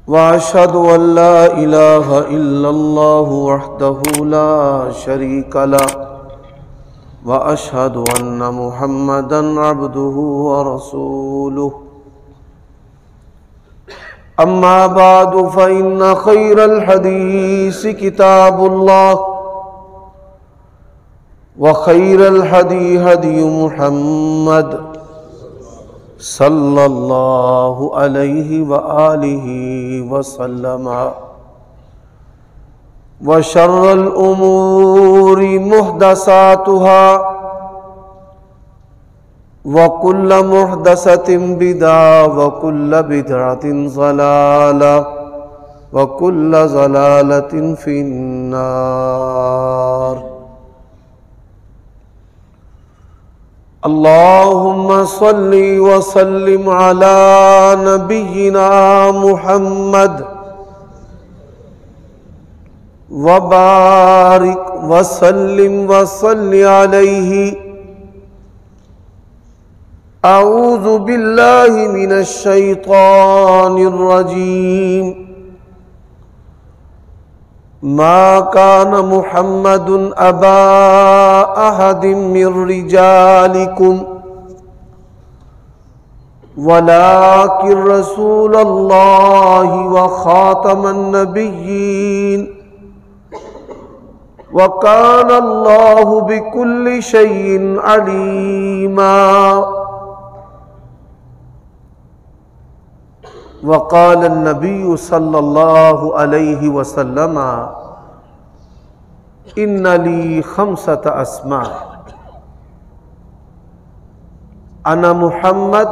وأشهد أن لا إله إلا الله وحده لا شريك له وأشهد أن محمدا عبده ورسوله أما بعد فإن خير الحديث كتاب الله وخير الهدي هدي محمد صلى الله عليه وآله وسلم وشر الأمور محدثاتها وكل محدثة بدعة وكل بدعة ضلالة وكل ضلالة في النار. اللهم صل وسلم على نبينا محمد وبارك وسلم وصل عليه. أعوذ بالله من الشيطان الرجيم. ما كان محمد أبا أحد من رجالكم ولكن رسول الله وخاتم النبيين وكان الله بكل شيء عليما. وقال النبي صلى الله عليه وسلم إن لي 5 أسماء أنا محمد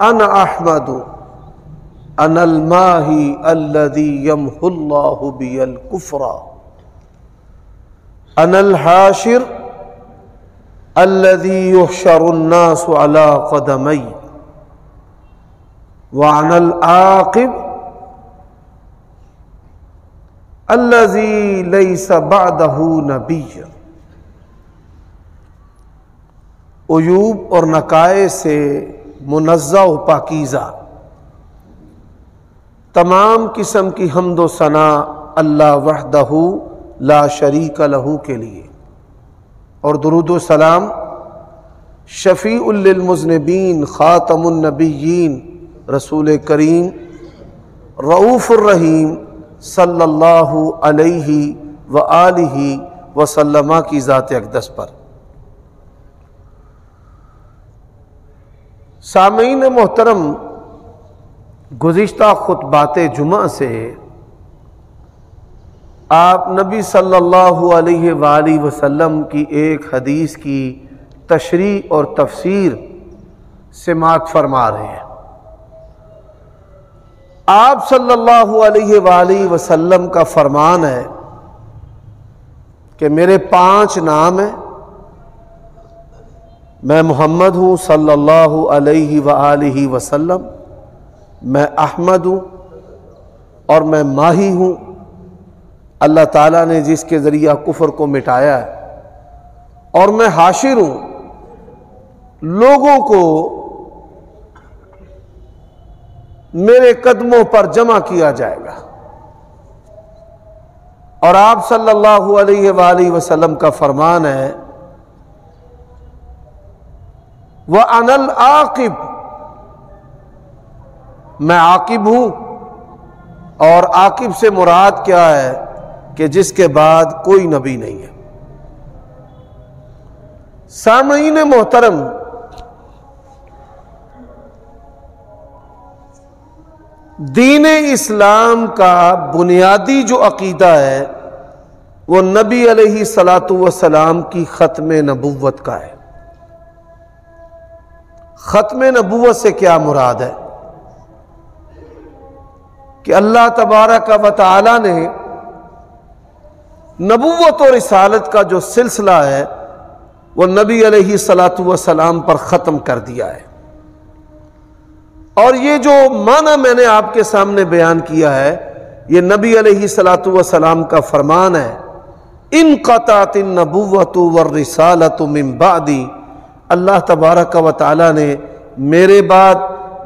أنا أحمد أنا الماهي الذي يمحو الله بي الكفر أنا الحاشر الذي يحشر الناس على قدمي وأنا العاقب الذي ليس بعده نبی. عیوب اور نقائص سے منزہ و پاکیزہ تمام قسم کی حمد و ثنا اللہ وحدہ لا شریک لہ کے لیے، اور درود و سلام شفیع للمذنبین خاتم النبیین رسول کریم رؤوف الرحیم صلی اللہ علیہ وآلہ وسلم کی ذات اقدس پر. سامعین محترم، گزشتہ خطبات جمعہ سے آپ نبی صلی اللہ علیہ وآلہ وسلم کی ایک حدیث کی تشریح اور تفسیر سماعت فرما رہے ہیں. آپ صلی اللہ علیہ وآلہ وسلم کا فرمان ہے کہ میرے 5 نام ہیں. میں محمد ہوں صلی اللہ علیہ وآلہ وسلم، میں احمد ہوں اور میں ماہی ہوں، اللہ تعالیٰ نے جس کے ذریعہ کفر کو مٹایا ہے، اور میں حاشر ہوں، لوگوں کو میرے قدموں پر جمع کیا جائے گا. اور آپ صلی اللہ علیہ وآلہ وسلم کا فرمان ہے وَأَنَا الْعَاقِبُ، میں عاقب ہوں. اور عاقب سے مراد کیا ہے کہ جس کے بعد کوئی نبی نہیں ہے. سامعین محترم، دین اسلام کا بنیادی جو عقیدہ ہے وہ نبی علیہ الصلاۃ والسلام کی ختم نبوت کا ہے. ختم نبوت سے کیا مراد ہے کہ اللہ تبارک و تعالی نے نبوت اور رسالت کا جو سلسلہ ہے وہ نبی علیہ الصلاۃ والسلام پر ختم کر دیا ہے. اور یہ جو معنی میں نے آپ کے سامنے بیان کیا ہے یہ نبی علیہ الصلاۃ والسلام کا فرمان ہے، انقطعت النبوۃ والرسالۃ من بعدی. اللہ تبارک و تعالی نے میرے بعد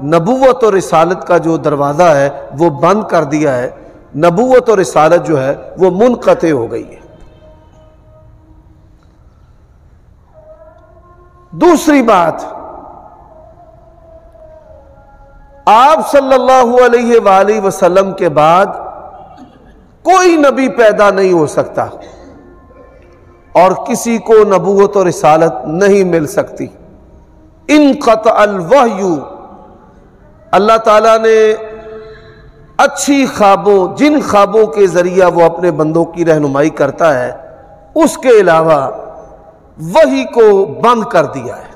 نبوت اور رسالت کا جو دروازہ ہے وہ بند کر دیا ہے، نبوت اور رسالت جو ہے وہ منقطع ہو گئی ہے۔ دوسری بات، آپ صلی اللہ علیہ وآلہ وسلم کے بعد کوئی نبی پیدا نہیں ہو سکتا اور کسی کو نبوت اور رسالت نہیں مل سکتی۔ انقطع الوحی، اللہ تعالیٰ نے اچھی خوابوں، جن خوابوں کے ذریعہ وہ اپنے بندوں کی رہنمائی کرتا ہے، اس کے علاوہ وحی کو بند کر دیا ہے۔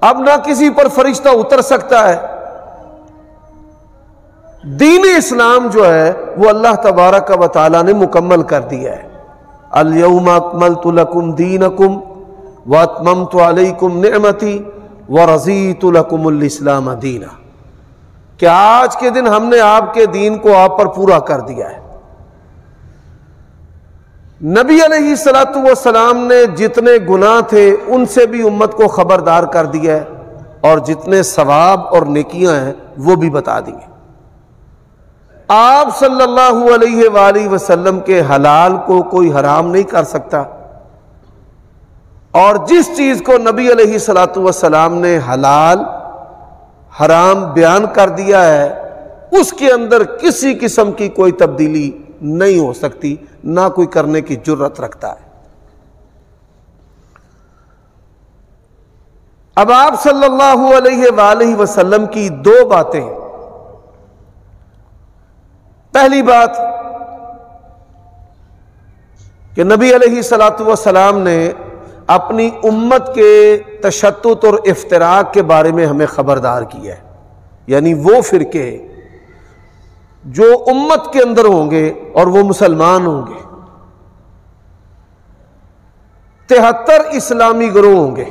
اب نہ کسی پر فرشتہ اتر سکتا ہے۔ دین اسلام جو ہے وہ اللہ تبارک و تعالیٰ نے مکمل کر دیا ہے۔ الیوم اکملت لکم دینکم واتممت علیکم نعمتی ورضیت لکم الاسلام دینا، کہ آج کے دن ہم نے آپ کے دین کو آپ پر پورا کر دیا ہے۔ نبی علیہ الصلوۃ والسلام نے جتنے گناہ تھے ان سے بھی امت کو خبردار کر دیا ہے، اور جتنے ثواب اور نیکیاں ہیں وہ بھی بتا دی ہیں۔ آپ صلی اللہ علیہ وآلہ وسلم کے حلال کو کوئی حرام نہیں کر سکتا، اور جس چیز کو نبی علیہ الصلوۃ والسلام نے حلال حرام بیان کر دیا ہے اس کے اندر کسی قسم کی کوئی تبدیلی نہیں ہو سکتی، نہ کوئی کرنے کی جرت رکھتا ہے۔ اب آپ صلی اللہ علیہ وآلہ وسلم کی دو باتیں، پہلی بات کہ نبی علیہ الصلوۃ والسلام نے اپنی امت کے تشدد اور افتراق کے بارے میں ہمیں خبردار کیا ہے، یعنی وہ فرقے جو امت کے اندر ہوں گے اور وہ مسلمان ہوں گے، 73 اسلامی گروہ ہوں گے،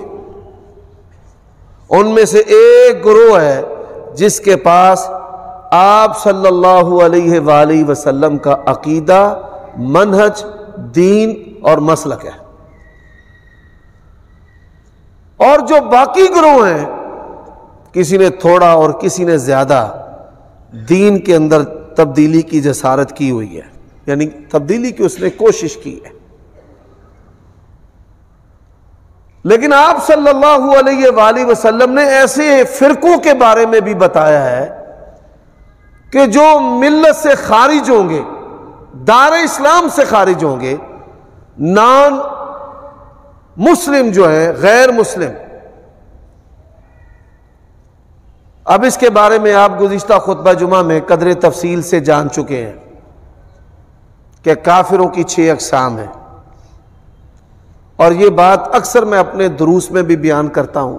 ان میں سے ایک گروہ ہے جس کے پاس آپ صلی اللہ علیہ وآلہ وسلم کا عقیدہ، منہج، دین اور مسلک ہے، اور جو باقی گروہ ہیں کسی نے تھوڑا اور کسی نے زیادہ دین کے اندر تبدیلی کی جسارت کی ہوئی ہے، یعنی تبدیلی کی اس نے کوشش کی ہے۔ لیکن آپ صلی اللہ علیہ وآلہ وسلم نے ایسے فرقوں کے بارے میں بھی بتایا ہے کہ جو ملت سے خارج ہوں گے، دار اسلام سے خارج ہوں گے، نان مسلم جو ہیں، غیر مسلم۔ اب اس کے بارے میں آپ گزشتہ خطبہ جمعہ میں قدر تفصیل سے جان چکے ہیں کہ کافروں کی 6 اقسام ہیں، اور یہ بات اکثر میں اپنے دروس میں بھی بیان کرتا ہوں۔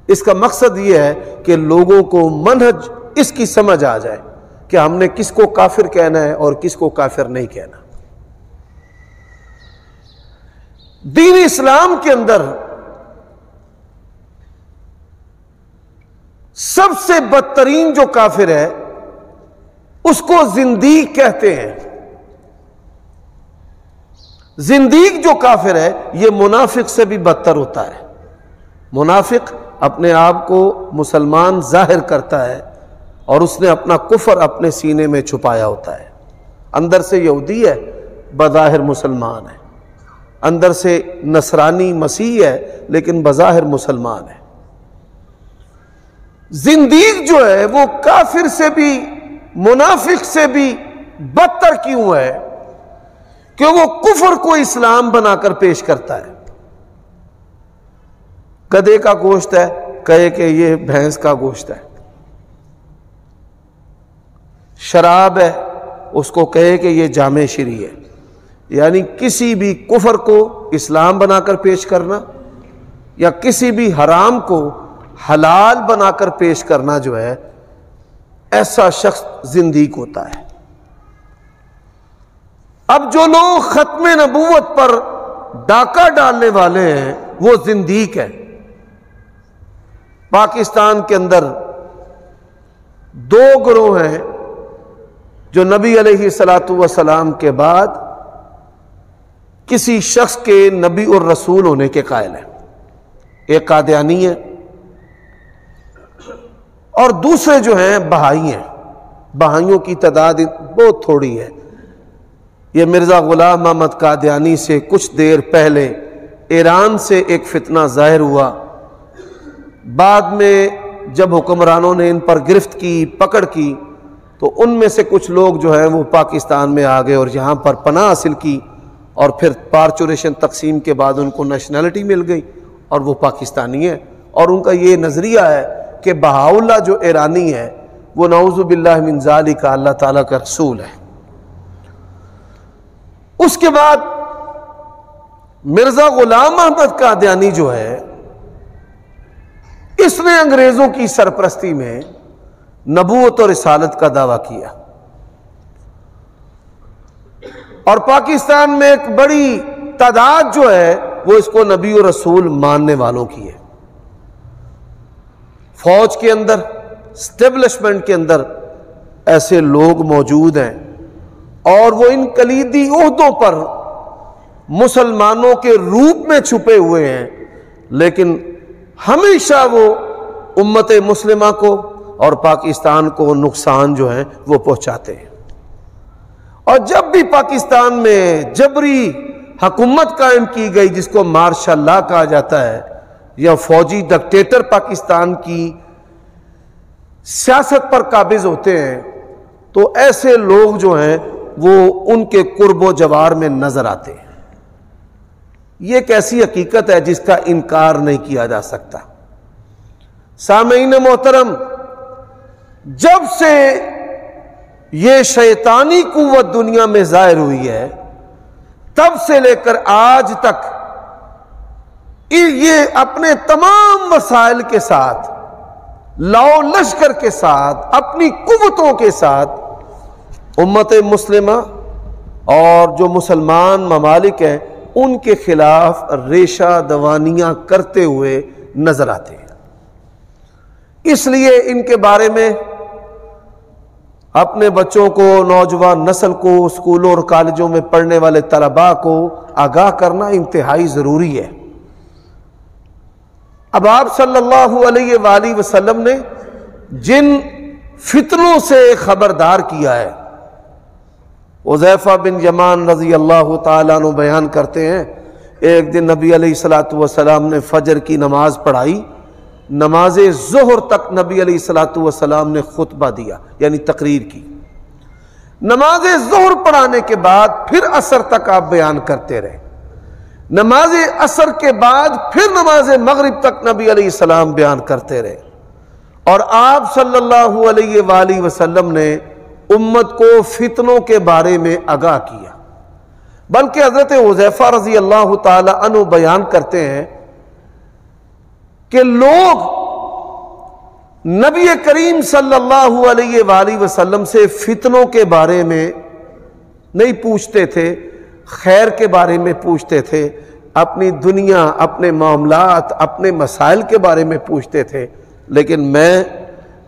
اس کا مقصد یہ ہے کہ لوگوں کو منہج اس کی سمجھ آ جائے کہ ہم نے کس کو کافر کہنا ہے اور کس کو کافر نہیں کہنا۔ دین اسلام کے اندر سب سے بدترین جو کافر ہے اس کو زندیق کہتے ہیں۔ زندیق جو کافر ہے یہ منافق سے بھی بدتر ہوتا ہے۔ منافق اپنے آپ کو مسلمان ظاہر کرتا ہے اور اس نے اپنا کفر اپنے سینے میں چھپایا ہوتا ہے، اندر سے یہودی ہے، بظاہر مسلمان ہے، اندر سے نصرانی مسیح ہے لیکن بظاہر مسلمان ہے۔ زندیق جو ہے وہ کافر سے بھی، منافق سے بھی بدتر کیوں ہے؟ کہ وہ کفر کو اسلام بنا کر پیش کرتا ہے۔ گدھے کا گوشت ہے، کہے کہ یہ بھینس کا گوشت ہے۔ شراب ہے، اس کو کہے کہ یہ جامع شری ہے۔ یعنی کسی بھی کفر کو اسلام بنا کر پیش کرنا یا کسی بھی حرام کو حلال بنا کر پیش کرنا جو ہے، ایسا شخص زندیق ہوتا ہے۔ اب جو لوگ ختم نبوت پر ڈاکہ ڈالنے والے ہیں وہ زندیق ہیں۔ پاکستان کے اندر 2 گروہ ہیں جو نبی علیہ الصلوۃ والسلام کے بعد کسی شخص کے نبی اور رسول ہونے کے قائل ہیں۔ ایک قادیانی ہے اور دوسرے جو ہیں بہائی ہیں. بہائیوں کی تعداد بہت تھوڑی ہے. یہ مرزا غلام احمد قادیانی سے کچھ دیر پہلے ایران سے ایک فتنہ ظاہر ہوا. بعد میں جب حکمرانوں نے ان پر گرفت کی، پکڑ کی، تو ان میں سے کچھ لوگ جو ہیں وہ پاکستان میں آ گئے اور یہاں پر پناہ حاصل کی، اور پھر پارچوریشن تقسیم کے بعد ان کو نیشنلٹی مل گئی اور وہ پاکستانی ہے. اور ان کا یہ نظریہ ہے کہ بہاؤلہ جو ایرانی ہے وہ نعوذ باللہ من ذالک اللہ تعالیٰ کا رسول ہے. اس کے بعد مرزا غلام احمد قادیانی جو ہے، اس نے انگریزوں کی سرپرستی میں نبوت اور رسالت کا دعویٰ کیا، اور پاکستان میں ایک بڑی تعداد جو ہے وہ اس کو نبی و رسول ماننے والوں کی ہے. فوج کے اندر، اسٹیبلشمنٹ کے اندر ایسے لوگ موجود ہیں، اور وہ ان کلیدی عہدوں پر مسلمانوں کے روپ میں چھپے ہوئے ہیں، لیکن ہمیشہ وہ امت مسلمہ کو اور پاکستان کو نقصان جو ہے وہ پہنچاتے ہیں. اور جب بھی پاکستان میں جبری حکومت قائم کی گئی جس کو مارشل لا کہا جاتا ہے، یا فوجی ڈکٹیٹر پاکستان کی سیاست پر قابض ہوتے ہیں، تو ایسے لوگ جو ہیں وہ ان کے قرب و جوار میں نظر آتے ہیں. یہ ایک ایسی حقیقت ہے جس کا انکار نہیں کیا جا سکتا. سامعین محترم، جب سے یہ شیطانی قوت دنیا میں ظاہر ہوئی ہے، تب سے لے کر آج تک یہ اپنے تمام وسائل کے ساتھ، لاؤ لشکر کے ساتھ، اپنی قوتوں کے ساتھ امت مسلمہ اور جو مسلمان ممالک ہیں ان کے خلاف ریشہ دوانیاں کرتے ہوئے نظر آتے ہیں. اس لیے ان کے بارے میں اپنے بچوں کو، نوجوان نسل کو، اسکولوں اور کالجوں میں پڑھنے والے طلباء کو آگاہ کرنا انتہائی ضروری ہے. اب آپ صلی اللہ علیہ وآلہ وسلم نے جن فتنوں سے خبردار کیا ہے، حذیفہ بن یمان رضی اللہ تعالیٰ عنہ بیان کرتے ہیں، ایک دن نبی علیہ الصلوۃ والسلام نے فجر کی نماز پڑھائی. نماز ظہر تک نبی علیہ الصلوۃ والسلام نے خطبہ دیا، یعنی تقریر کی. نماز ظہر پڑھانے کے بعد پھر عصر تک آپ بیان کرتے رہے. نماز عصر کے بعد پھر نماز مغرب تک نبی علیہ السلام بیان کرتے رہے. اور آپ صلی اللہ علیہ وآلہ وسلم نے امت کو فتنوں کے بارے میں آگاہ کیا. بلکہ حضرت حذیفہ رضی اللہ تعالی عنہ بیان کرتے ہیں کہ لوگ نبی کریم صلی اللہ علیہ وآلہ وسلم سے فتنوں کے بارے میں نہیں پوچھتے تھے، خیر کے بارے میں پوچھتے تھے، اپنی دنیا، اپنے معاملات، اپنے مسائل کے بارے میں پوچھتے تھے. لیکن میں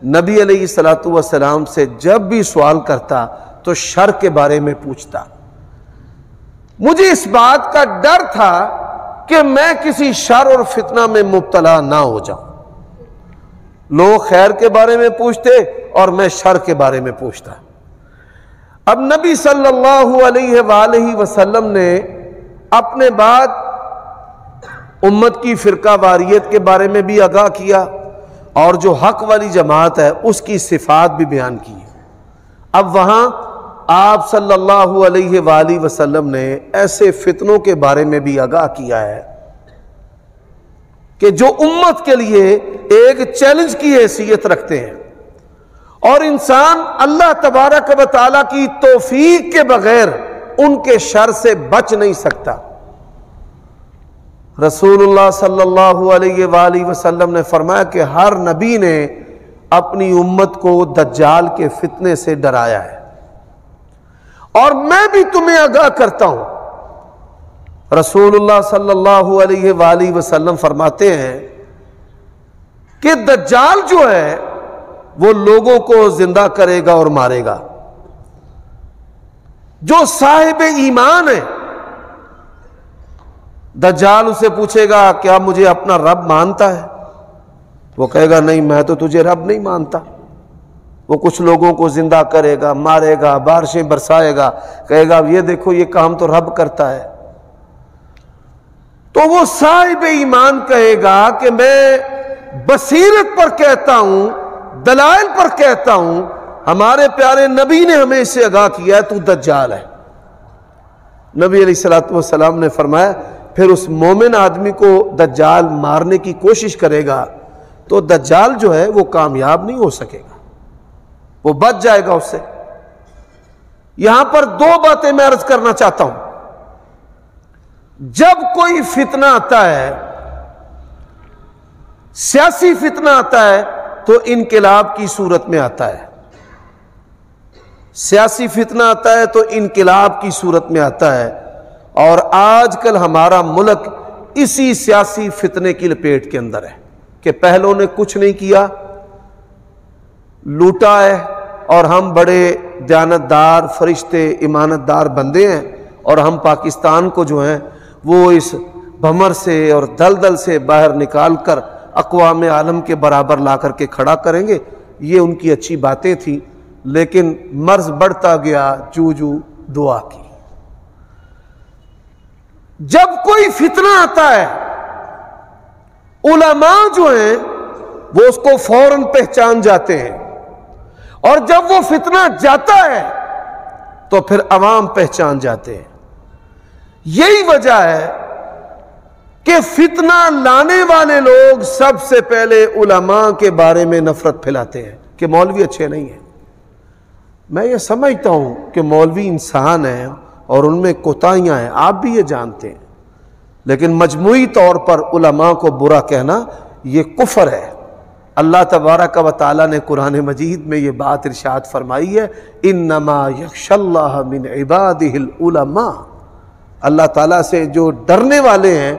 نبی علیہ الصلوۃ والسلام سے جب بھی سوال کرتا تو شر کے بارے میں پوچھتا. مجھے اس بات کا ڈر تھا کہ میں کسی شر اور فتنہ میں مبتلا نہ ہو جاؤں. لوگ خیر کے بارے میں پوچھتے اور میں شر کے بارے میں پوچھتا. اب نبی صلی اللہ علیہ وآلہ وسلم نے اپنے بعد امت کی فرقہ واریت کے بارے میں بھی آگاہ کیا، اور جو حق والی جماعت ہے اس کی صفات بھی بیان کی. اب وہاں آپ صلی اللہ علیہ وآلہ وسلم نے ایسے فتنوں کے بارے میں بھی آگاہ کیا ہے کہ جو امت کے لیے ایک چیلنج کی حیثیت رکھتے ہیں، اور انسان اللہ تبارک و تعالیٰ کی توفیق کے بغیر ان کے شر سے بچ نہیں سکتا. رسول اللہ صلی اللہ علیہ وآلہ وسلم نے فرمایا کہ ہر نبی نے اپنی امت کو دجال کے فتنے سے ڈرایا ہے، اور میں بھی تمہیں آگاہ کرتا ہوں. رسول اللہ صلی اللہ علیہ وآلہ وسلم فرماتے ہیں کہ دجال جو ہے وہ لوگوں کو زندہ کرے گا اور مارے گا. جو صاحب ایمان ہے دجال اسے پوچھے گا کیا مجھے اپنا رب مانتا ہے؟ وہ کہے گا نہیں، میں تو تجھے رب نہیں مانتا۔ وہ کچھ لوگوں کو زندہ کرے گا، مارے گا، بارشیں برسائے گا، کہے گا یہ دیکھو یہ کام تو رب کرتا ہے۔ تو وہ صاحب ایمان کہے گا کہ میں بصیرت پر کہتا ہوں، دلائل پر کہتا ہوں، ہمارے پیارے نبی نے ہمیں اس سے آگاہ کیا ہے، تو دجال ہے۔ نبی علیہ الصلوۃ والسلام نے فرمایا پھر اس مومن آدمی کو دجال مارنے کی کوشش کرے گا تو دجال جو ہے وہ کامیاب نہیں ہو سکے گا، وہ بچ جائے گا اس سے۔ یہاں پر دو باتیں میں عرض کرنا چاہتا ہوں۔ جب کوئی فتنہ آتا ہے، سیاسی فتنہ آتا ہے، تو انقلاب کی صورت میں آتا ہے۔ سیاسی فتنہ آتا ہے تو انقلاب کی صورت میں آتا ہے، اور آج کل ہمارا ملک اسی سیاسی فتنے کی لپیٹ کے اندر ہے کہ پہلوں نے کچھ نہیں کیا، لوٹا ہے، اور ہم بڑے دیانتدار فرشتے ایمانتدار بندے ہیں، اور ہم پاکستان کو جو ہیں وہ اس بھمر سے اور دلدل سے باہر نکال کر اقوام عالم کے برابر لا کر کے کھڑا کریں گے۔ یہ ان کی اچھی باتیں تھیں، لیکن مرض بڑھتا گیا جو دعا کی۔ جب کوئی فتنہ آتا ہے، علماء جو ہیں وہ اس کو فوراً پہچان جاتے ہیں، اور جب وہ فتنہ جاتا ہے تو پھر عوام پہچان جاتے ہیں۔ یہی وجہ ہے کہ فتنہ لانے والے لوگ سب سے پہلے علماء کے بارے میں نفرت پھیلاتے ہیں کہ مولوی اچھے نہیں ہیں۔ میں یہ سمجھتا ہوں کہ مولوی انسان ہیں اور ان میں کوتاہیاں ہیں، آپ بھی یہ جانتے ہیں، لیکن مجموعی طور پر علماء کو برا کہنا یہ کفر ہے۔ اللہ تبارک و تعالیٰ نے قرآن مجید میں یہ بات ارشاد فرمائی ہے، انما یخشی اللہ من عبادہ العلماء۔ اللہ تعالیٰ سے جو ڈرنے والے ہیں،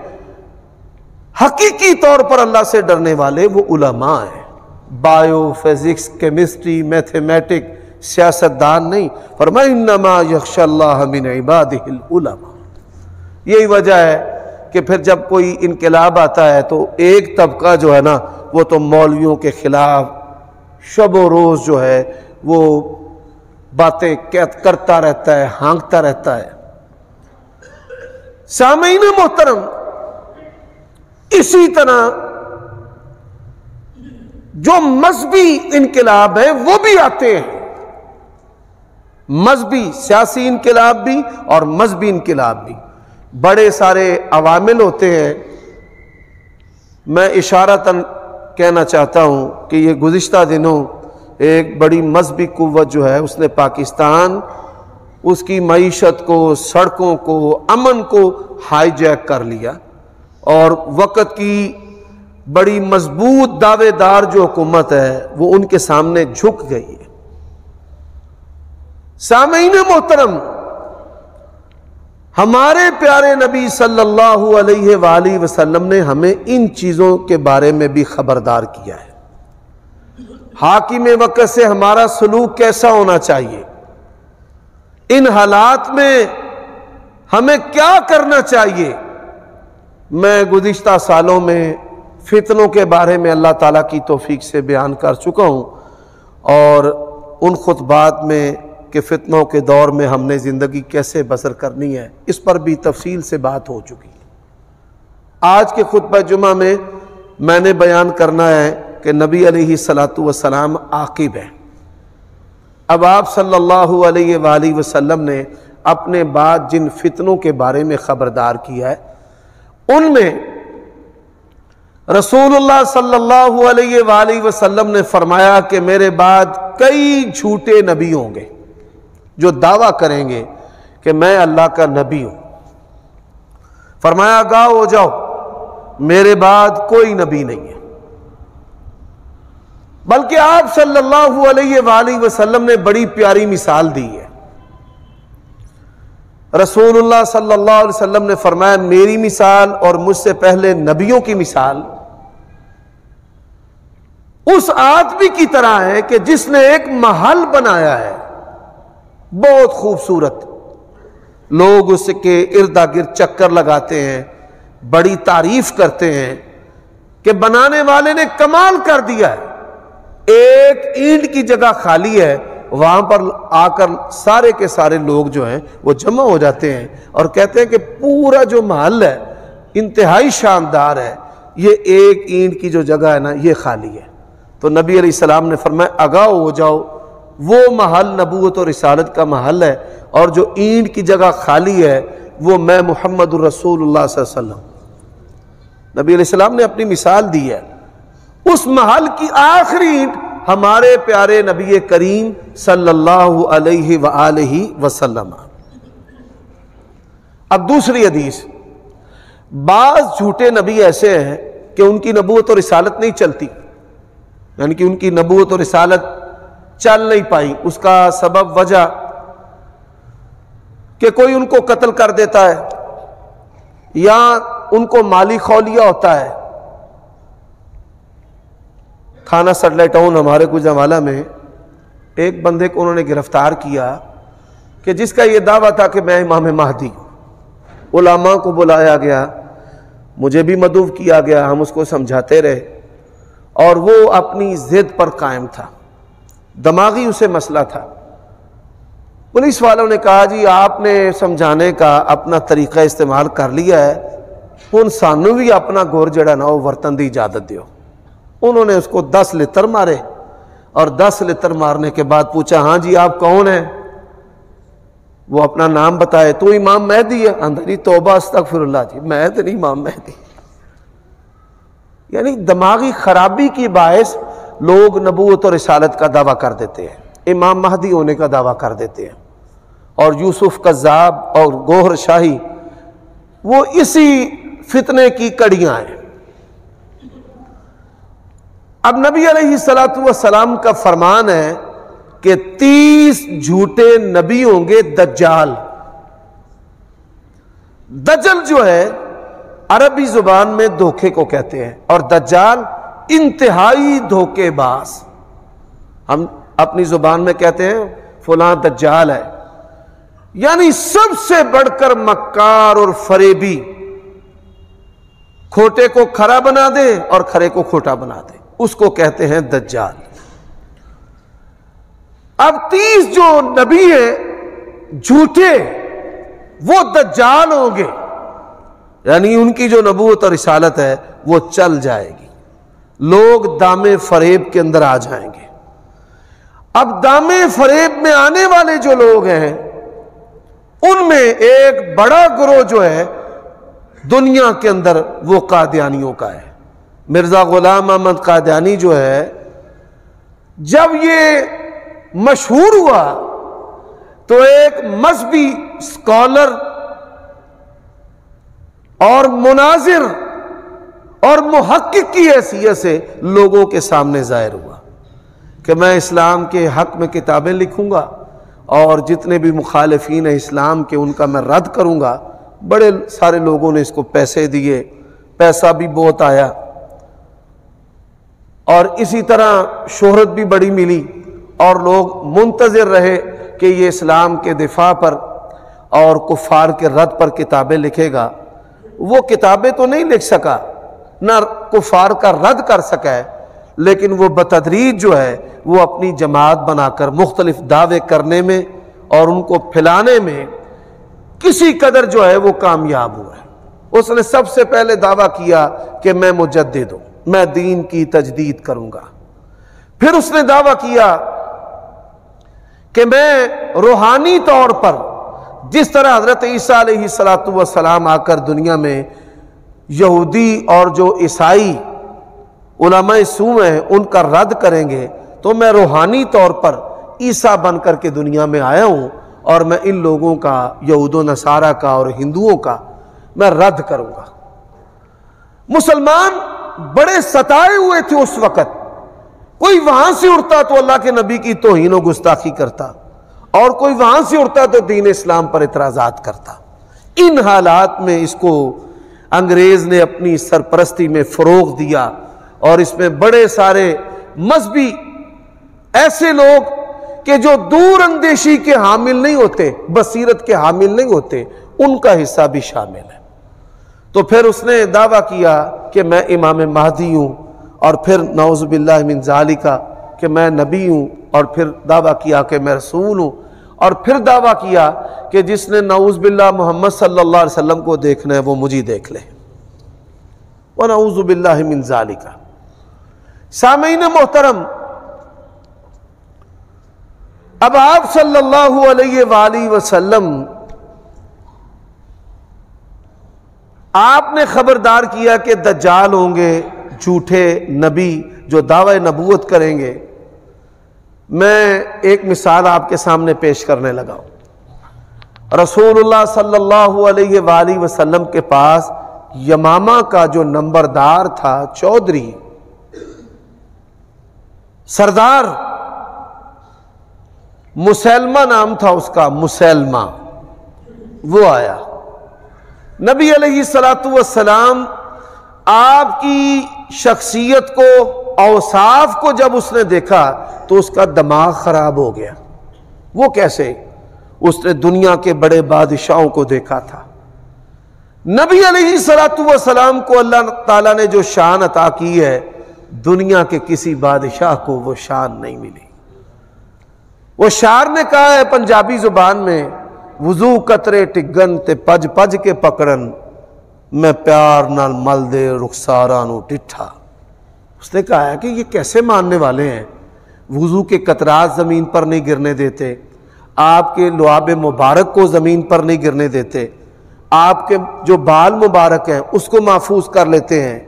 حقیقی طور پر اللہ سے ڈرنے والے وہ علماء ہیں، بایو فزکس کیمسٹری میتھمیٹک سیاستدان نہیں۔ فرمایا انما یخشی اللہ من عبادہ العلماء۔ یہی وجہ ہے کہ پھر جب کوئی انقلاب آتا ہے تو ایک طبقہ جو ہے نا وہ تو مولویوں کے خلاف شب و روز جو ہے وہ باتیں کرتا رہتا ہے، ہانکتا رہتا ہے۔ سامعین محترم، اسی طرح جو مذہبی انقلاب ہے وہ بھی آتے ہیں، مذہبی سیاسی انقلاب بھی اور مذہبی انقلاب بھی، بڑے سارے عوامل ہوتے ہیں۔ میں اشارتاً کہنا چاہتا ہوں کہ یہ گزشتہ دنوں ایک بڑی مذہبی قوت جو ہے اس نے پاکستان، اس کی معیشت کو، سڑکوں کو، امن کو ہائی جیک کر لیا، اور وقت کی بڑی مضبوط دعوے دار جو حکومت ہے وہ ان کے سامنے جھک گئی ہے۔ سامعین محترم، ہمارے پیارے نبی صلی اللہ علیہ وآلہ وسلم نے ہمیں ان چیزوں کے بارے میں بھی خبردار کیا ہے۔ حاکم وقت سے ہمارا سلوک کیسا ہونا چاہیے، ان حالات میں ہمیں کیا کرنا چاہیے۔ میں گزشتہ سالوں میں فتنوں کے بارے میں اللہ تعالیٰ کی توفیق سے بیان کر چکا ہوں، اور ان خطبات میں کہ فتنوں کے دور میں ہم نے زندگی کیسے بسر کرنی ہے اس پر بھی تفصیل سے بات ہو چکی ہے۔ آج کے خطبہ جمعہ میں میں نے بیان کرنا ہے کہ نبی علیہ الصلوۃ والسلام عاقب ہیں۔ اب آپ صلی اللہ علیہ وآلہ وسلم نے اپنے بعد جن فتنوں کے بارے میں خبردار کیا ہے، ان میں رسول اللہ صلی اللہ علیہ وآلہ وسلم نے فرمایا کہ میرے بعد کئی جھوٹے نبی ہوں گے جو دعویٰ کریں گے کہ میں اللہ کا نبی ہوں۔ فرمایا آگاہ ہو جاؤ، میرے بعد کوئی نبی نہیں ہے۔ بلکہ آپ صلی اللہ علیہ وآلہ وسلم نے بڑی پیاری مثال دی ہے۔ رسول اللہ صلی اللہ علیہ وسلم نے فرمایا میری مثال اور مجھ سے پہلے نبیوں کی مثال اس آدمی کی طرح ہے کہ جس نے ایک محل بنایا ہے، بہت خوبصورت، لوگ اس کے ارد گرد چکر لگاتے ہیں، بڑی تعریف کرتے ہیں کہ بنانے والے نے کمال کر دیا ہے، ایک اینٹ کی جگہ خالی ہے، وہاں پر آ کر سارے کے سارے لوگ جو ہیں وہ جمع ہو جاتے ہیں اور کہتے ہیں کہ پورا جو محل ہے انتہائی شاندار ہے، یہ ایک اینٹ کی جو جگہ ہے نا یہ خالی ہے۔ تو نبی علیہ السلام نے فرمایا آگاہ ہو جاؤ، وہ محل نبوت اور رسالت کا محل ہے، اور جو اینٹ کی جگہ خالی ہے وہ میں محمد الرسول اللہ صلی اللہ علیہ وسلم۔ نبی علیہ السلام نے اپنی مثال دی ہے، اس محل کی آخری اینٹ ہمارے پیارے نبی کریم صلی اللہ علیہ وآلہ وسلم۔ اب دوسری حدیث، بعض جھوٹے نبی ایسے ہیں کہ ان کی نبوت اور رسالت نہیں چلتی، یعنی کہ ان کی نبوت اور رسالت چل نہیں پائی، اس کا سبب وجہ کہ کوئی ان کو قتل کر دیتا ہے یا ان کو مالی خولیہ ہوتا ہے۔ تھانہ سٹلہ ٹاؤن ہمارے کچھ حوالہ میں ایک بندے کو انہوں نے گرفتار کیا کہ جس کا یہ دعویٰ تھا کہ میں امام مہدی ہوں۔ علماء کو بلایا گیا، مجھے بھی مدعو کیا گیا، ہم اس کو سمجھاتے رہے اور وہ اپنی ضد پر قائم تھا، دماغی اسے مسئلہ تھا۔ پولیس والوں نے کہا جی آپ نے سمجھانے کا اپنا طریقہ استعمال کر لیا ہے، ان سانو بھی اپنا گور جڑا نا وہ ورتن دی اجازت دیو۔ انہوں نے اس کو 10 لتر مارے اور 10 لتر مارنے کے بعد پوچھا ہاں جی آپ کون ہیں؟ وہ اپنا نام بتائے، تو امام مہدی ہے؟ اندر ہی توبہ استغفر اللہ جی، میں تو نہیں امام مہدی۔ یعنی دماغی خرابی کی باعث لوگ نبوت اور رسالت کا دعویٰ کر دیتے ہیں، امام مہدی ہونے کا دعویٰ کر دیتے ہیں، اور یوسف کذاب اور گوہر شاہی وہ اسی فتنے کی کڑیاں ہیں۔ اب نبی علیہ السلام کا فرمان ہے کہ 30 جھوٹے نبی ہوں گے دجال۔ دجل جو ہے عربی زبان میں دھوکے کو کہتے ہیں، اور دجال انتہائی دھوکے باز۔ ہم اپنی زبان میں کہتے ہیں فلاں دجال ہے، یعنی سب سے بڑھ کر مکار اور فریبی، کھوٹے کو کھرا بنا دے اور کھرے کو کھوٹا بنا دے، اس کو کہتے ہیں دجال۔ اب 30 جو نبی ہیں جھوٹے وہ دجال ہوں گے، یعنی ان کی جو نبوت اور رسالت ہے وہ چل جائے گی، لوگ دامے فریب کے اندر آ جائیں گے۔ اب دامے فریب میں آنے والے جو لوگ ہیں ان میں ایک بڑا گروہ جو ہے دنیا کے اندر وہ قادیانیوں کا ہے۔ مرزا غلام احمد قادیانی جو ہے، جب یہ مشہور ہوا تو ایک مذہبی اسکالر اور مناظر اور محقق کی حیثیت سے لوگوں کے سامنے ظاہر ہوا کہ میں اسلام کے حق میں کتابیں لکھوں گا اور جتنے بھی مخالفین ہیں اسلام کے ان کا میں رد کروں گا۔ بڑے سارے لوگوں نے اس کو پیسے دیے، پیسہ بھی بہت آیا، اور اسی طرح شہرت بھی بڑی ملی، اور لوگ منتظر رہے کہ یہ اسلام کے دفاع پر اور کفار کے رد پر کتابیں لکھے گا۔ وہ کتابیں تو نہیں لکھ سکا، نہ کفار کا رد کر سکا ہے، لیکن وہ بتدریج جو ہے وہ اپنی جماعت بنا کر مختلف دعوے کرنے میں اور ان کو پھیلانے میں کسی قدر جو ہے وہ کامیاب ہوا ہے۔ اس نے سب سے پہلے دعویٰ کیا کہ میں مجدد ہوں، میں دین کی تجدید کروں گا۔ پھر اس نے دعویٰ کیا کہ میں روحانی طور پر جس طرح حضرت عیسیٰ علیہ السلام آ کر دنیا میں یہودی اور جو عیسائی علماء سو ہیں ان کا رد کریں گے، تو میں روحانی طور پر عیسیٰ بن کر کے دنیا میں آیا ہوں، اور میں ان لوگوں کا، یہود و نصارہ کا اور ہندوؤں کا میں رد کروں گا۔ مسلمان بڑے ستائے ہوئے تھے اس وقت، کوئی وہاں سے اٹھتا تو اللہ کے نبی کی توہین و گستاخی کرتا، اور کوئی وہاں سے اٹھتا تو دین اسلام پر اعتراضات کرتا۔ ان حالات میں اس کو انگریز نے اپنی سرپرستی میں فروغ دیا، اور اس میں بڑے سارے مذہبی ایسے لوگ کہ جو دور اندیشی کے حامل نہیں ہوتے، بصیرت کے حامل نہیں ہوتے، ان کا حصہ بھی شامل ہے۔ تو پھر اس نے دعویٰ کیا کہ میں امام مہدی ہوں، اور پھر نعوذ باللہ من ذالک کہ میں نبی ہوں، اور پھر دعویٰ کیا کہ میں رسول ہوں، اور پھر دعویٰ کیا کہ جس نے نعوذ باللہ محمد صلی اللہ علیہ وسلم کو دیکھنا ہے وہ مجھے دیکھ لے، ونعوذ باللہ من ذالک۔ سامعین محترم، اب آپ صلی اللہ علیہ وآلہ وسلم آپ نے خبردار کیا کہ دجال ہوں گے، جھوٹے نبی جو دعوی نبوت کریں گے۔ میں ایک مثال آپ کے سامنے پیش کرنے لگا ہوں۔ رسول اللہ صلی اللہ علیہ وآلہ وسلم کے پاس یمامہ کا جو نمبردار تھا، چودھری سردار، مسیلمہ نام تھا اس کا، مسیلمہ، وہ آیا۔ نبی علیہ السلام آپ کی شخصیت کو، اوصاف کو جب اس نے دیکھا تو اس کا دماغ خراب ہو گیا۔ وہ کیسے؟ اس نے دنیا کے بڑے بادشاہوں کو دیکھا تھا۔ نبی علیہ السلام کو اللہ تعالیٰ نے جو شان عطا کی ہے، دنیا کے کسی بادشاہ کو وہ شان نہیں ملی۔ وہ شاعر نے کہا ہے پنجابی زبان میں، وضو قطرے ٹگن تے پج پج کے پکڑن، میں پیار نال مل دے رخساراں نو ڈٹھا۔ اس نے کہا ہے کہ یہ کیسے ماننے والے ہیں، وضو کے قطرات زمین پر نہیں گرنے دیتے، آپ کے لعاب مبارک کو زمین پر نہیں گرنے دیتے، آپ کے جو بال مبارک ہیں اس کو محفوظ کر لیتے ہیں،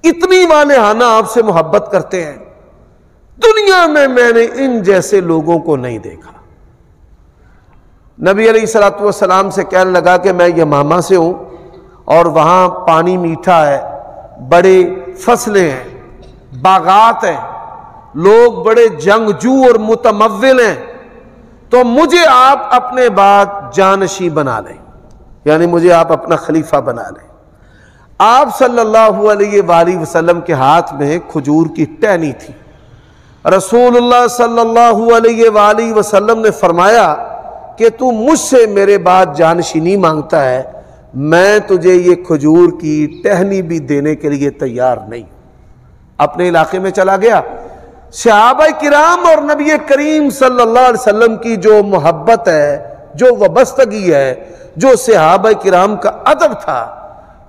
اتنی والہانہ آپ سے محبت کرتے ہیں، دنیا میں نے ان جیسے لوگوں کو نہیں دیکھا۔ نبی علیہ السلام سے کہنے لگا کہ میں یمامہ سے ہوں اور وہاں پانی میٹھا ہے، بڑے فصلیں ہیں، باغات ہیں، لوگ بڑے جنگجو اور متمول ہیں، تو مجھے آپ اپنے بعد جانشین بنا لیں، یعنی مجھے آپ اپنا خلیفہ بنا لیں۔ آپ صلی اللہ علیہ وآلہ وسلم کے ہاتھ میں کھجور کی ٹہنی تھی۔ رسول اللہ صلی اللہ علیہ وآلہ وسلم نے فرمایا کہ تو مجھ سے میرے بعد جانشینی مانگتا ہے، میں تجھے یہ کھجور کی ٹہنی بھی دینے کے لیے تیار نہیں۔ اپنے علاقے میں چلا گیا۔ صحابہ کرام اور نبی کریم صلی اللہ علیہ وسلم کی جو محبت ہے، جو وابستگی ہے، جو صحابہ کرام کا ادب تھا،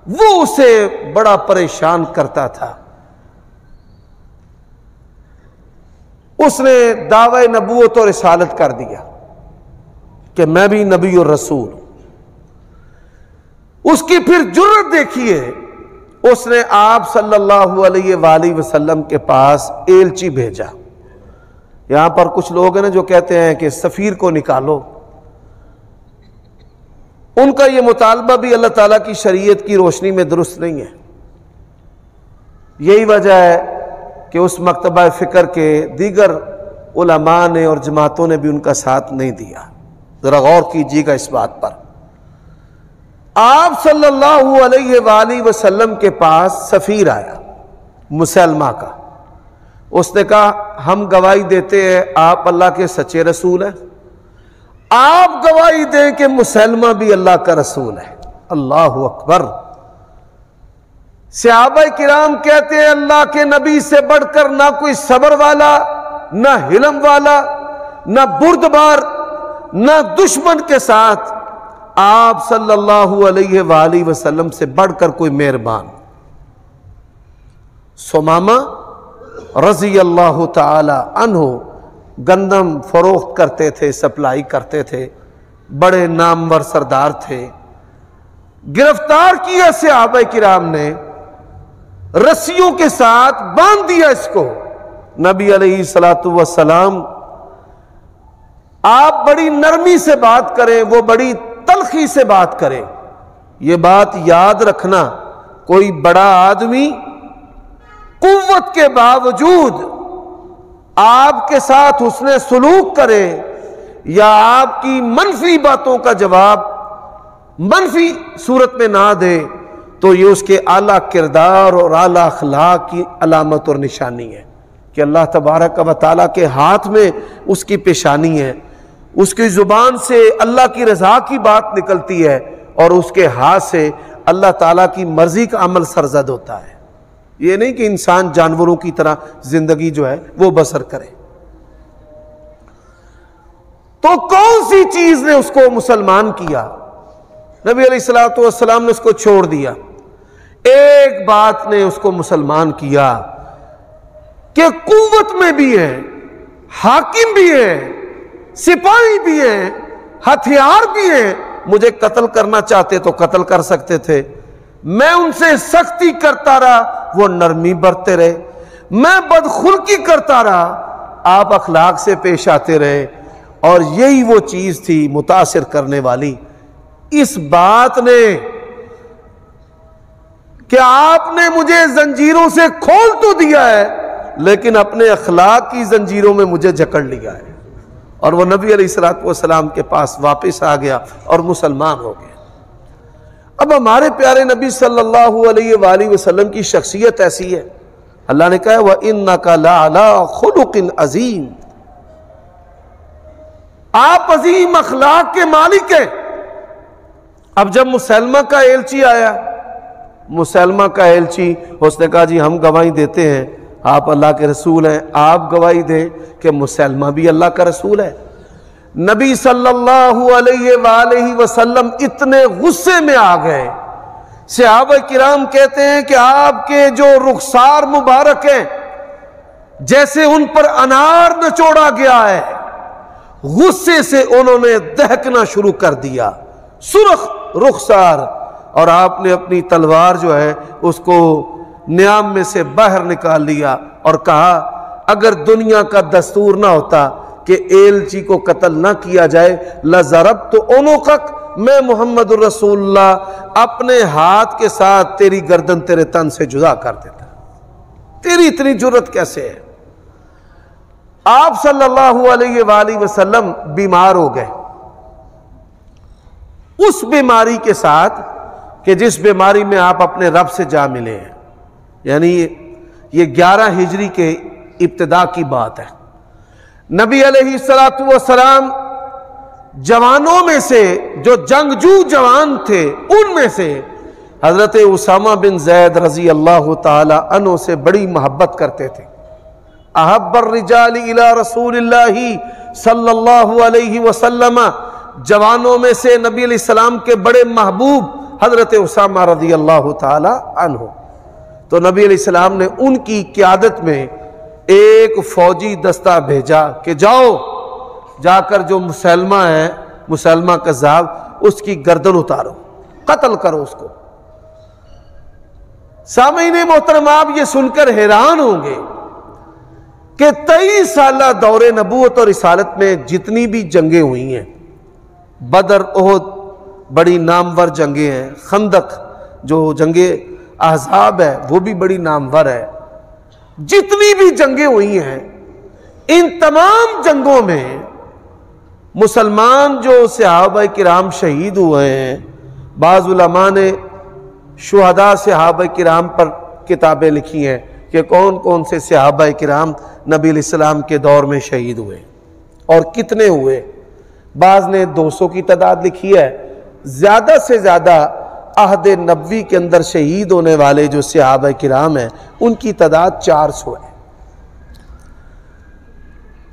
وہ اسے بڑا پریشان کرتا تھا۔ اس نے دعوی نبوت اور رسالت کر دیا کہ میں بھی نبی اور رسول ہوں۔ اس کی پھر جرأت دیکھیے، اس نے آپ صلی اللہ علیہ وآلہ وسلم کے پاس ایلچی بھیجا۔ یہاں پر کچھ لوگ ہیں نا جو کہتے ہیں کہ سفیر کو نکالو، ان کا یہ مطالبہ بھی اللہ تعالیٰ کی شریعت کی روشنی میں درست نہیں ہے۔ یہی وجہ ہے کہ اس مکتبہ فکر کے دیگر علماء نے اور جماعتوں نے بھی ان کا ساتھ نہیں دیا۔ ذرا غور کیجیے گا اس بات پر۔ آپ صلی اللہ علیہ وآلہ وسلم کے پاس سفیر آیا مسلمہ کا۔ اس نے کہا ہم گواہی دیتے ہیں آپ اللہ کے سچے رسول ہیں، آپ گواہی دیں کہ مسلمہ بھی اللہ کا رسول ہے۔ اللہ اکبر۔ صحابہ کرام کہتے ہیں اللہ کے نبی سے بڑھ کر نہ کوئی صبر والا، نہ حلم والا، نہ بردبار، نہ دشمن کے ساتھ آپ صلی اللہ علیہ وآلہ وسلم سے بڑھ کر کوئی مہربان۔ سمامہ رضی اللہ تعالی عنہ گندم فروخت کرتے تھے، سپلائی کرتے تھے، بڑے نامور سردار تھے۔ گرفتار کیا صحابہ کرام نے، رسیوں کے ساتھ باندھ دیا اس کو۔ نبی علیہ السلام آپ بڑی نرمی سے بات کریں، وہ بڑی تلخی سے بات کریں۔ یہ بات یاد رکھنا، کوئی بڑا آدمی قوت کے باوجود آپ کے ساتھ حسن سلوک کرے یا آپ کی منفی باتوں کا جواب منفی صورت میں نہ دے، تو یہ اس کے اعلیٰ کردار اور اعلیٰ اخلاق کی علامت اور نشانی ہے کہ اللہ تبارک و تعالیٰ کے ہاتھ میں اس کی پیشانی ہے، اس کی زبان سے اللہ کی رضا کی بات نکلتی ہے، اور اس کے ہاتھ سے اللہ تعالیٰ کی مرضی کا عمل سرزد ہوتا ہے، یہ نہیں کہ انسان جانوروں کی طرح زندگی جو ہے وہ بسر کرے۔ تو کون سی چیز نے اس کو مسلمان کیا؟ نبی علیہ الصلوۃ والسلام نے اس کو چھوڑ دیا۔ ایک بات نے اس کو مسلمان کیا کہ قوت میں بھی ہے، حاکم بھی ہے، سپاہی بھی ہیں، ہتھیار بھی ہیں، مجھے قتل کرنا چاہتے تو قتل کر سکتے تھے، میں ان سے سختی کرتا رہا وہ نرمی برتے رہے، میں بدخلقی کرتا رہا آپ اخلاق سے پیش آتے رہے، اور یہی وہ چیز تھی متاثر کرنے والی۔ اس بات نے کہ آپ نے مجھے زنجیروں سے کھول تو دیا ہے لیکن اپنے اخلاق کی زنجیروں میں مجھے جکڑ لیا ہے، اور وہ نبی علیہ الصلوۃ والسلام کے پاس واپس آ گیا اور مسلمان ہو گیا۔ اب ہمارے پیارے نبی صلی اللہ علیہ وآلہ وسلم کی شخصیت ایسی ہے، اللہ نے کہا وَإِنَّكَ لَعَلَىٰ خُلُقٍ عَظِيمٍ، آپ عظیم اخلاق کے مالک ہیں۔ اب جب مسلمہ کا ایلچی آیا، مسلمہ کا ایلچی اس نے کہا جی ہم گواہی دیتے ہیں آپ اللہ کے رسول ہیں، آپ گواہی دیں کہ مسلمہ بھی اللہ کا رسول ہے۔ نبی صلی اللہ علیہ وآلہ وسلم اتنے غصے میں آ گئے، صحابہ کرام کہتے ہیں کہ آپ کے جو رخسار مبارک ہیں جیسے ان پر انار نچوڑا گیا ہے، غصے سے انہوں نے دہکنا شروع کر دیا، سرخ رخسار، اور آپ نے اپنی تلوار جو ہے اس کو نیام میں سے باہر نکال لیا اور کہا اگر دنیا کا دستور نہ ہوتا کہ ایلچی کو قتل نہ کیا جائے لَضَرَبْتُ عُنُقَكَ، میں محمد الرسول اللہ اپنے ہاتھ کے ساتھ تیری گردن تیرے تن سے جدا کر دیتا۔ تیری اتنی جرت کیسے ہے؟ آپ صلی اللہ علیہ وآلہ وسلم بیمار ہو گئے، اس بیماری کے ساتھ کہ جس بیماری میں آپ اپنے رب سے جا ملے ہیں، یعنی یہ 11 ہجری کے ابتدا کی بات ہے۔ نبی علیہ السلام جوانوں میں سے جو جنگجو جوان تھے ان میں سے حضرت اسامہ بن زید رضی اللہ تعالی عنہ سے بڑی محبت کرتے تھے۔ احب الرجال الی رسول اللہ صلی اللہ علیہ وسلم، جوانوں میں سے نبی علیہ السلام کے بڑے محبوب حضرت اسامہ رضی اللہ تعالی عنہ، تو نبی علیہ السلام نے ان کی قیادت میں ایک فوجی دستہ بھیجا کہ جاؤ جا کر جو مسلمہ ہے، مسلمہ کذاب، اس کی گردن اتارو، قتل کرو اس کو۔ سامعین محترم، آپ یہ سن کر حیران ہوں گے کہ 23 سالہ دور نبوت اور رسالت میں جتنی بھی جنگیں ہوئی ہیں، بدر، احد بڑی نامور جنگیں ہیں، خندق جو جنگ احزاب ہے وہ بھی بڑی نامور ہے، جتنی بھی جنگیں ہوئی ہیں ان تمام جنگوں میں مسلمان جو صحابہ کرام شہید ہوئے ہیں، بعض علماء نے شہداء صحابہ کرام پر کتابیں لکھی ہیں کہ کون کون سے صحابہ کرام نبی علیہ السلام کے دور میں شہید ہوئے اور کتنے ہوئے۔ بعض نے 200 کی تعداد لکھی ہے، زیادہ سے زیادہ عہد نبوی کے اندر شہید ہونے والے جو صحابہ کرام ہیں ان کی تعداد 400 ہے۔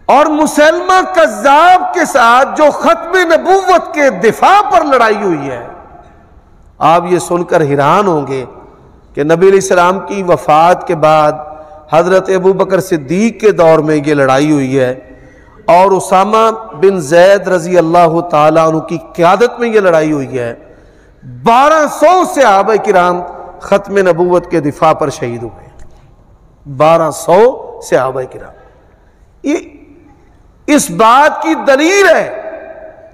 اور مسلمہ کذاب کے ساتھ جو ختم نبوت کے دفاع پر لڑائی ہوئی ہے، آپ یہ سن کر حیران ہوں گے کہ نبی علیہ السلام کی وفات کے بعد حضرت ابوبکر صدیق کے دور میں یہ لڑائی ہوئی ہے، اور اسامہ بن زید رضی اللہ تعالیٰ عنہ کی قیادت میں یہ لڑائی ہوئی ہے۔ 1200 صحابہ کرام ختم نبوت کے دفاع پر شہید ہوئے، 1200 صحابہ کرام۔ یہ اس بات کی دلیل ہے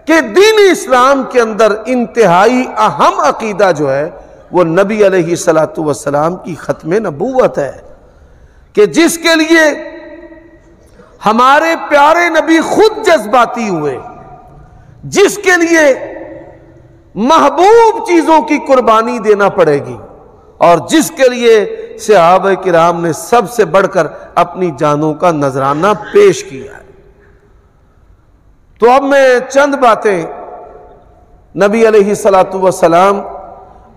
کہ دین اسلام کے اندر انتہائی اہم عقیدہ جو ہے وہ نبی علیہ السلام کی ختم نبوت ہے، کہ جس کے لیے ہمارے پیارے نبی خود جذباتی ہوئے، جس کے لیے محبوب چیزوں کی قربانی دینا پڑے گی، اور جس کے لیے صحابہ کرام نے سب سے بڑھ کر اپنی جانوں کا نذرانہ پیش کیا ہے۔ تو اب میں چند باتیں نبی علیہ السلام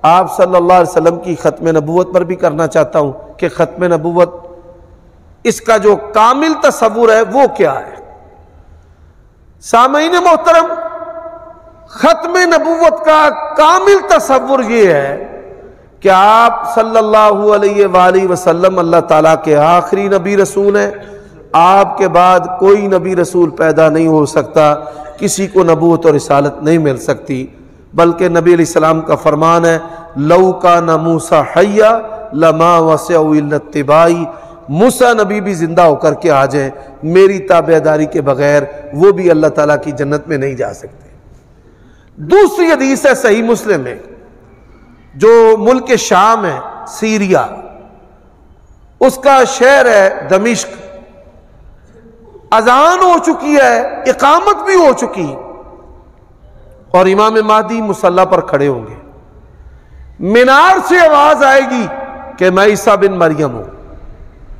آپ صلی اللہ علیہ وسلم کی ختم نبوت پر بھی کرنا چاہتا ہوں کہ ختم نبوت اس کا جو کامل تصور ہے وہ کیا ہے۔ سامعین محترم، ختم نبوت کا کامل تصور یہ ہے کہ آپ صلی اللہ علیہ وآلہ وسلم اللہ تعالیٰ کے آخری نبی رسول ہیں۔ آپ کے بعد کوئی نبی رسول پیدا نہیں ہو سکتا، کسی کو نبوت اور رسالت نہیں مل سکتی، بلکہ نبی علیہ السلام کا فرمان ہے لو کان موسیٰ حیا لما وسعہ الا اتباعی، موسیٰ نبی بھی زندہ ہو کر کے آ جائیں، میری تابعداری کے بغیر وہ بھی اللہ تعالیٰ کی جنت میں نہیں جا سکتے۔ دوسری حدیث ہے صحیح مسلم میں، جو ملک شام ہے، سیریا، اس کا شہر ہے دمشق، اذان ہو چکی ہے، اقامت بھی ہو چکی، اور امام مہدی مصلی پر کھڑے ہوں گے۔ مینار سے آواز آئے گی کہ میں عیسیٰ بن مریم ہوں۔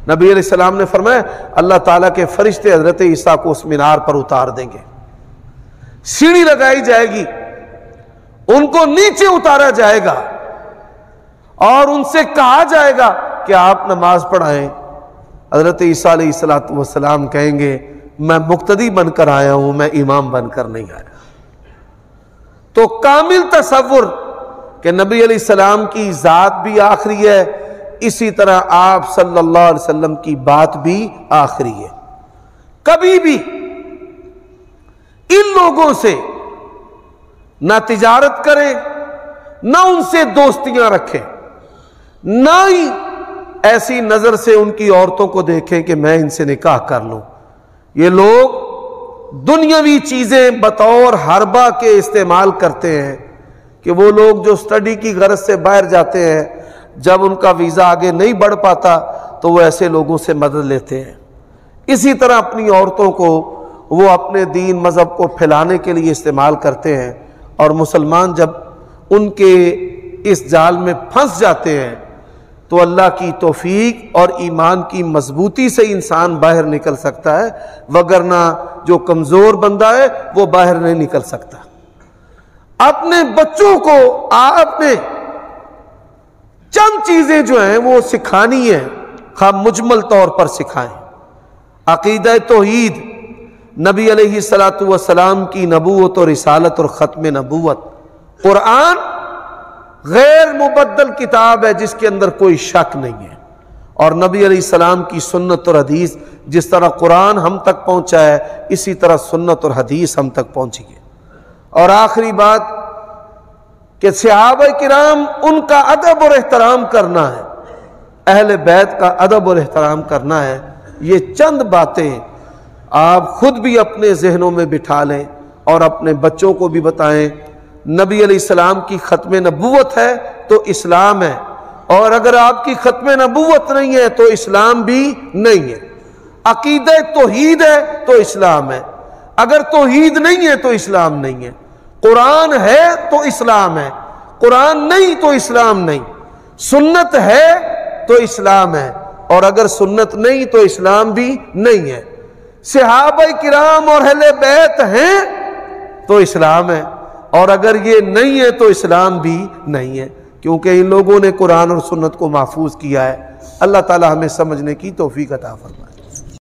نبی علیہ السلام نے فرمایا اللہ تعالیٰ کے فرشتے حضرت عیسیٰ کو اس مینار پر اتار دیں گے، سیڑھی لگائی جائے گی، ان کو نیچے اتارا جائے گا اور ان سے کہا جائے گا کہ آپ نماز پڑھائیں۔ حضرت عیسیٰ علیہ السلام کہیں گے میں مقتدی بن کر آیا ہوں، میں امام بن کر نہیں آیا۔ تو کامل تصور کہ نبی علیہ السلام کی ذات بھی آخری ہے، اسی طرح آپ صلی اللہ علیہ وسلم کی بات بھی آخری ہے۔ کبھی بھی ان لوگوں سے نہ تجارت کریں، نہ ان سے دوستیاں رکھیں، نہ ہی ایسی نظر سے ان کی عورتوں کو دیکھیں کہ میں ان سے نکاح کر لوں۔ یہ لوگ دنیاوی چیزیں بطور حربہ کے استعمال کرتے ہیں کہ وہ لوگ جو سٹڈی کی غرض سے باہر جاتے ہیں، جب ان کا ویزا آگے نہیں بڑھ پاتا تو وہ ایسے لوگوں سے مدد لیتے ہیں۔ اسی طرح اپنی عورتوں کو وہ اپنے دین مذہب کو پھیلانے کے لیے استعمال کرتے ہیں، اور مسلمان جب ان کے اس جال میں پھنس جاتے ہیں تو اللہ کی توفیق اور ایمان کی مضبوطی سے انسان باہر نکل سکتا ہے، وگرنہ جو کمزور بندہ ہے وہ باہر نہیں نکل سکتا۔ اپنے بچوں کو آپ نے چند چیزیں جو ہیں وہ سکھانی ہیں، خواہ مجمل طور پر سکھائیں۔ عقیدہ توحید، نبی علیہ السلام کی نبوت اور رسالت اور ختم نبوت، قرآن غیر مبدل کتاب ہے جس کے اندر کوئی شک نہیں ہے، اور نبی علیہ السلام کی سنت اور حدیث، جس طرح قرآن ہم تک پہنچا ہے اسی طرح سنت اور حدیث ہم تک پہنچی ہے۔ اور آخری بات کہ صحابہ کرام ان کا ادب اور احترام کرنا ہے، اہل بیت کا ادب اور احترام کرنا ہے۔ یہ چند باتیں آپ خود بھی اپنے ذہنوں میں بٹھا لیں اور اپنے بچوں کو بھی بتائیں۔ نبی علیہ السلام کی ختم نبوت ہے تو اسلام ہے، اور اگر آپ کی ختم نبوت نہیں ہے تو اسلام بھی نہیں ہے۔ عقیدہ توحید ہے تو اسلام ہے، اگر توحید نہیں ہے تو اسلام نہیں ہے۔ قرآن ہے تو اسلام ہے، قرآن نہیں تو اسلام نہیں۔ سنت ہے تو اسلام ہے، اور اگر سنت نہیں تو اسلام بھی نہیں ہے۔ صحابہ کرام اور اہل بیت ہیں تو اسلام ہے، اور اگر یہ نہیں ہے تو اسلام بھی نہیں ہے، کیونکہ ان لوگوں نے قرآن اور سنت کو محفوظ کیا ہے۔ اللہ تعالی ہمیں سمجھنے کی توفیق عطا فرمائے۔